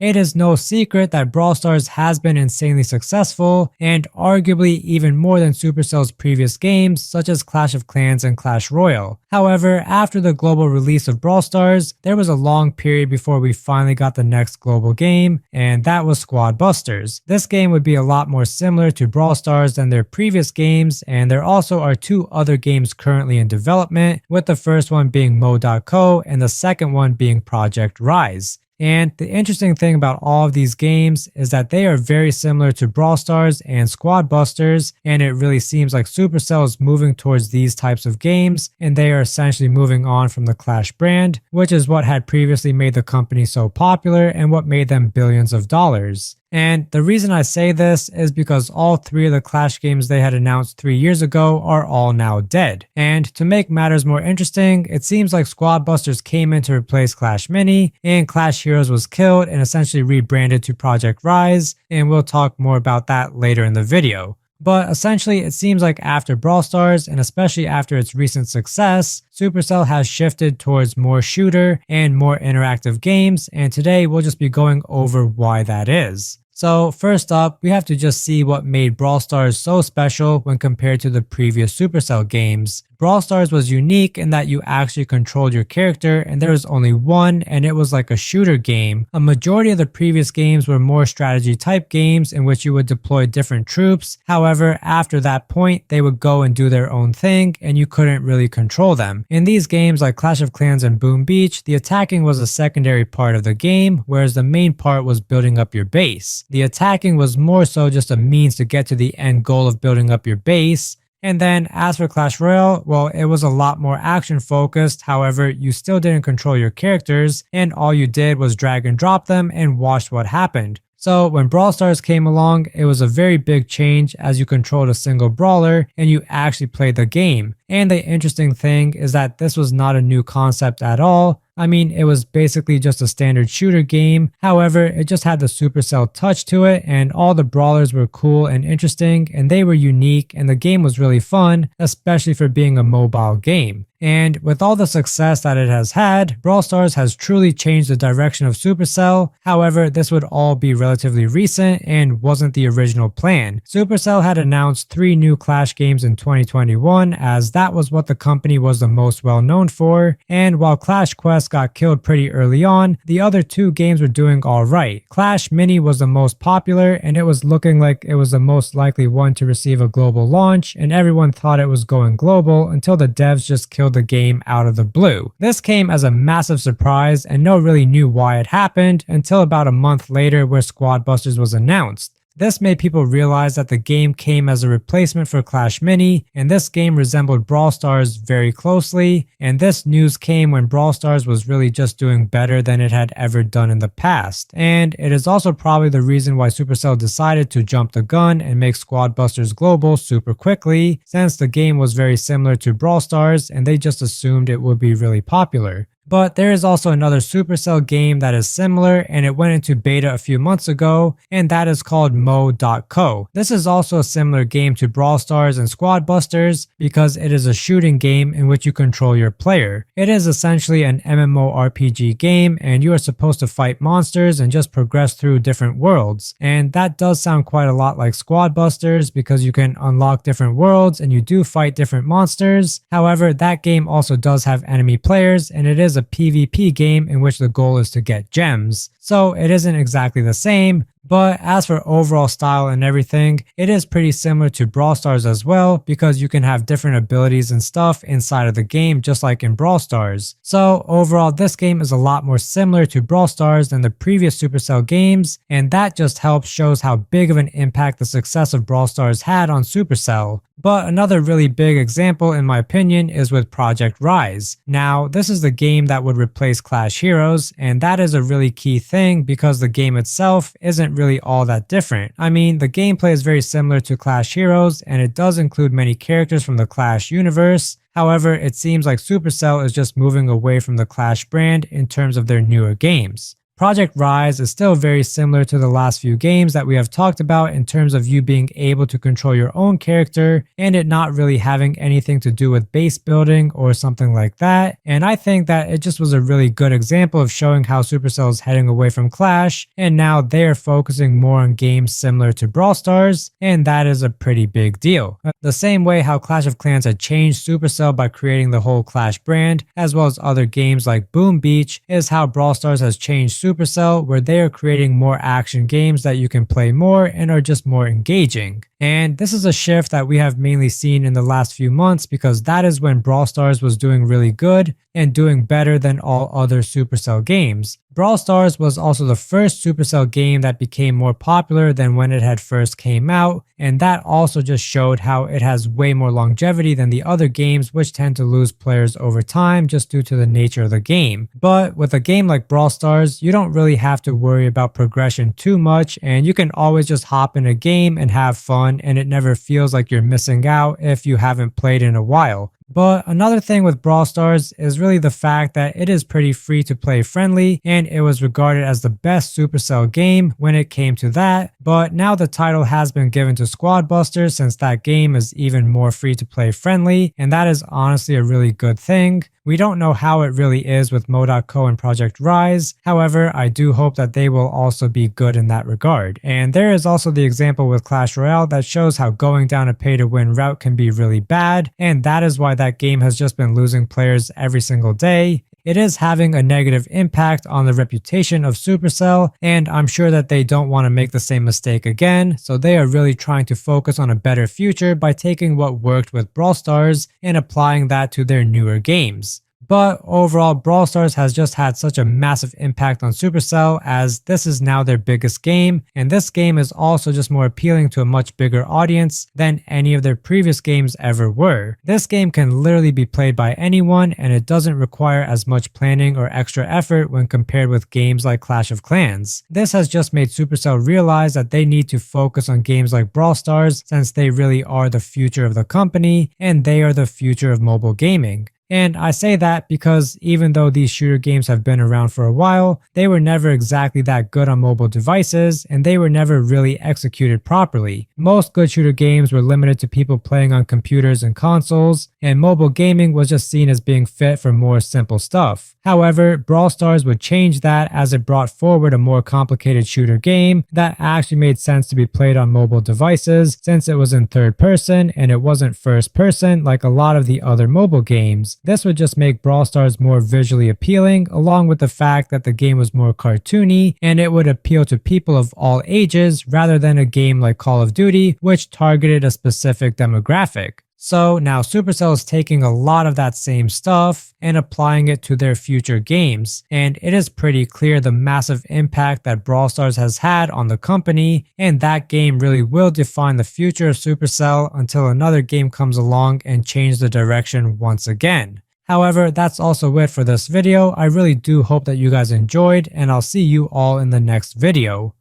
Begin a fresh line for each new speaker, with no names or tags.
It is no secret that Brawl Stars has been insanely successful, and arguably even more than Supercell's previous games such as Clash of Clans and Clash Royale. However, after the global release of Brawl Stars, there was a long period before we finally got the next global game, and that was Squad Busters. This game would be a lot more similar to Brawl Stars than their previous games, and there also are two other games currently in development, with the first one being Mo.co and the second one being Project Rise. And the interesting thing about all of these games is that they are very similar to Brawl Stars and Squad Busters, and it really seems like Supercell is moving towards these types of games, and they are essentially moving on from the Clash brand, which is what had previously made the company so popular and what made them billions of dollars. And the reason I say this is because all three of the Clash games they had announced 3 years ago are all now dead. And to make matters more interesting, it seems like Squad Busters came in to replace Clash Mini, and Clash Heroes was killed and essentially rebranded to Project Rise, and we'll talk more about that later in the video. But essentially, it seems like after Brawl Stars, and especially after its recent success, Supercell has shifted towards more shooter and more interactive games, and today we'll just be going over why that is. So first up, we have to just see what made Brawl Stars so special when compared to the previous Supercell games. Brawl Stars was unique in that you actually controlled your character and there was only one, and it was like a shooter game. A majority of the previous games were more strategy type games in which you would deploy different troops. However, after that point, they would go and do their own thing and you couldn't really control them. In these games like Clash of Clans and Boom Beach, the attacking was a secondary part of the game, whereas the main part was building up your base. The attacking was more so just a means to get to the end goal of building up your base. And then as for Clash Royale, well, it was a lot more action focused. However, you still didn't control your characters, and all you did was drag and drop them and watch what happened. So when Brawl Stars came along, it was a very big change as you controlled a single brawler and you actually played the game. And the interesting thing is that this was not a new concept at all. I mean, it was basically just a standard shooter game. However, it just had the Supercell touch to it, and all the brawlers were cool and interesting, and they were unique, and the game was really fun, especially for being a mobile game. And with all the success that it has had, Brawl Stars has truly changed the direction of Supercell. However, this would all be relatively recent and wasn't the original plan. Supercell had announced 3 new Clash games in 2021, as that was what the company was the most well known for, and while Clash Quest got killed pretty early on, the other 2 games were doing alright. Clash Mini was the most popular, and it was looking like it was the most likely one to receive a global launch, and everyone thought it was going global until the devs just killed the game out of the blue. This came as a massive surprise, and no one really knew why it happened until about a month later where Squad Busters was announced. This made people realize that the game came as a replacement for Clash Mini, and this game resembled Brawl Stars very closely, and this news came when Brawl Stars was really just doing better than it had ever done in the past. And it is also probably the reason why Supercell decided to jump the gun and make Squad Busters global super quickly, since the game was very similar to Brawl Stars and they just assumed it would be really popular. But there is also another Supercell game that is similar, and it went into beta a few months ago, and that is called Mo.co. This is also a similar game to Brawl Stars and Squad Busters because it is a shooting game in which you control your player. It is essentially an MMORPG game, and you are supposed to fight monsters and just progress through different worlds. And that does sound quite a lot like Squad Busters because you can unlock different worlds and you do fight different monsters. However, that game also does have enemy players, and it is a PvP game in which the goal is to get gems. So it isn't exactly the same, but as for overall style and everything, it is pretty similar to Brawl Stars as well because you can have different abilities and stuff inside of the game just like in Brawl Stars. So overall, this game is a lot more similar to Brawl Stars than the previous Supercell games, and that just helps shows how big of an impact the success of Brawl Stars had on Supercell. But another really big example in my opinion is with Project Rise. Now, this is the game that would replace Clash Heroes, and that is a really key thing because the game itself isn't really all that different. I mean, the gameplay is very similar to Clash Heroes, and it does include many characters from the Clash universe. However, it seems like Supercell is just moving away from the Clash brand in terms of their newer games. Project Rise is still very similar to the last few games that we have talked about in terms of you being able to control your own character and it not really having anything to do with base building or something like that. And I think that it just was a really good example of showing how Supercell is heading away from Clash and now they're focusing more on games similar to Brawl Stars, and that is a pretty big deal. The same way how Clash of Clans had changed Supercell by creating the whole Clash brand, as well as other games like Boom Beach, is how Brawl Stars has changed Supercell, where they are creating more action games that you can play more and are just more engaging. And this is a shift that we have mainly seen in the last few months because that is when Brawl Stars was doing really good and doing better than all other Supercell games. Brawl Stars was also the first Supercell game that became more popular than when it had first came out, and that also just showed how it has way more longevity than the other games which tend to lose players over time just due to the nature of the game. But with a game like Brawl Stars, you don't really have to worry about progression too much and you can always just hop in a game and have fun and it never feels like you're missing out if you haven't played in a while. But another thing with Brawl Stars is really the fact that it is pretty free to play friendly and it was regarded as the best Supercell game when it came to that, but now the title has been given to Squad Busters since that game is even more free to play friendly, and that is honestly a really good thing. We don't know how it really is with Mo.co and Project Rise, however I do hope that they will also be good in that regard. And there is also the example with Clash Royale that shows how going down a pay to win route can be really bad, and that is why that game has just been losing players every single day. It is having a negative impact on the reputation of Supercell, and I'm sure that they don't want to make the same mistake again, so they are really trying to focus on a better future by taking what worked with Brawl Stars and applying that to their newer games. But overall, Brawl Stars has just had such a massive impact on Supercell as this is now their biggest game, and this game is also just more appealing to a much bigger audience than any of their previous games ever were. This game can literally be played by anyone and it doesn't require as much planning or extra effort when compared with games like Clash of Clans. This has just made Supercell realize that they need to focus on games like Brawl Stars since they really are the future of the company and they are the future of mobile gaming. And I say that because even though these shooter games have been around for a while, they were never exactly that good on mobile devices and they were never really executed properly. Most good shooter games were limited to people playing on computers and consoles, and mobile gaming was just seen as being fit for more simple stuff. However, Brawl Stars would change that as it brought forward a more complicated shooter game that actually made sense to be played on mobile devices since it was in third person and it wasn't first person like a lot of the other mobile games. This would just make Brawl Stars more visually appealing, along with the fact that the game was more cartoony and it would appeal to people of all ages rather than a game like Call of Duty, which targeted a specific demographic. So now Supercell is taking a lot of that same stuff and applying it to their future games, and it is pretty clear the massive impact that Brawl Stars has had on the company, and that game really will define the future of Supercell until another game comes along and change the direction once again. However, that's also it for this video. I really do hope that you guys enjoyed, and I'll see you all in the next video.